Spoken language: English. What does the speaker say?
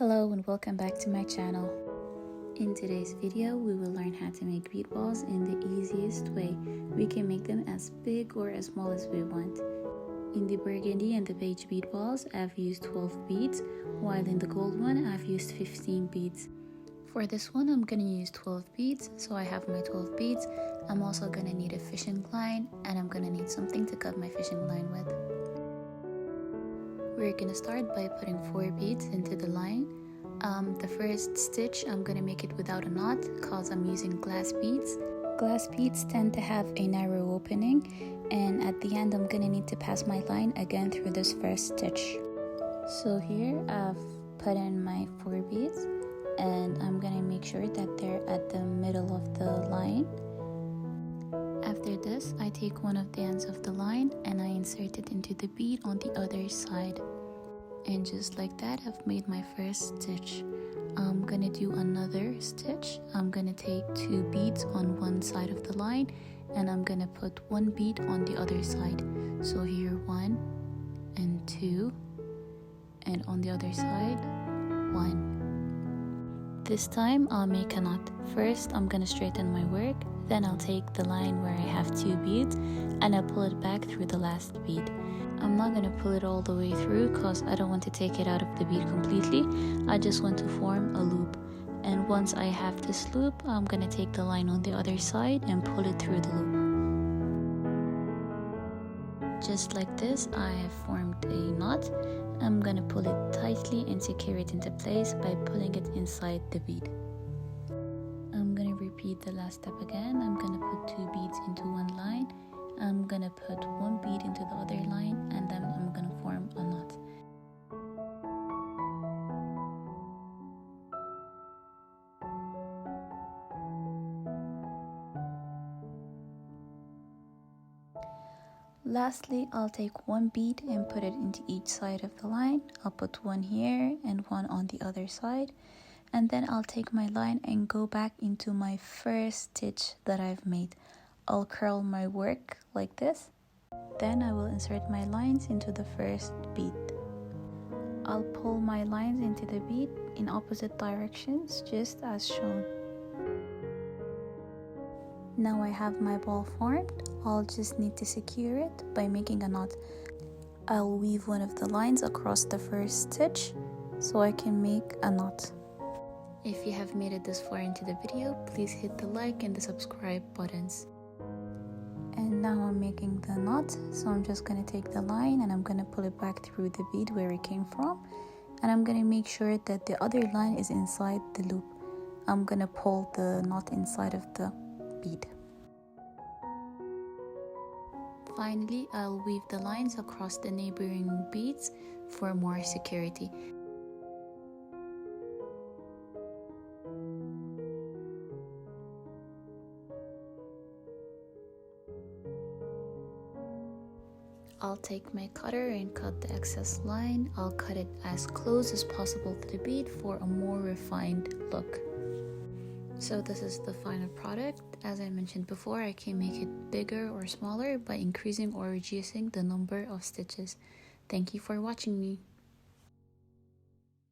Hello and welcome back to my channel. In today's video, we will learn how to make bead balls in the easiest way. We can make them as big or as small as we want. In the burgundy and the beige bead balls, I've used 12 beads, while in the gold one, I've used 15 beads. For this one, I'm gonna use 12 beads, so I have my 12 beads. I'm also gonna need a fishing line, and I'm gonna need something to cut my fishing line with. We're gonna start by putting 4 beads into the line. The first stitch, I'm gonna make it without a knot because I'm using glass beads. Glass beads tend to have a narrow opening, and at the end I'm gonna need to pass my line again through this first stitch. So here I've put in my 4 beads, and I'm gonna make sure that they're at the middle of the line. After this, I take one of the ends of the line and I insert it into the bead on the other side. And just like that, I've made my first stitch. I'm gonna do another stitch. I'm gonna take 2 beads on one side of the line and I'm gonna put 1 bead on the other side. So here 1 and 2, and on the other side 1. This time I'll make a knot. First I'm gonna straighten my work, then I'll take the line where I have 2 beads and I'll pull it back through the last bead. I'm not going to pull it all the way through because I don't want to take it out of the bead completely. I just want to form a loop. And once I have this loop, I'm going to take the line on the other side and pull it through the loop. Just like this, I have formed a knot. I'm going to pull it tightly and secure it into place by pulling it inside the bead. I'm going to repeat the last step again. I'm going to put 2 beads into one line. I'm gonna put 1 bead into the other line, and then I'm gonna form a knot. Lastly, I'll take 1 bead and put it into each side of the line. I'll put 1 here and 1 on the other side, and then I'll take my line and go back into my first stitch that I've made. I'll curl my work like this. Then I will insert my lines into the first bead. I'll pull my lines into the bead in opposite directions, just as shown. Now I have my ball formed. I'll just need to secure it by making a knot. I'll weave one of the lines across the first stitch so I can make a knot. If you have made it this far into the video, please hit the like and the subscribe buttons. And now I'm making the knot, so I'm just going to take the line and I'm going to pull it back through the bead where it came from, and I'm going to make sure that the other line is inside the loop. I'm going to pull the knot inside of the bead. Finally, I'll weave the lines across the neighboring beads for more security. I'll take my cutter and cut the excess line. I'll cut it as close as possible to the bead for a more refined look. So this is the final product. As I mentioned before, I can make it bigger or smaller by increasing or reducing the number of stitches. Thank you for watching me.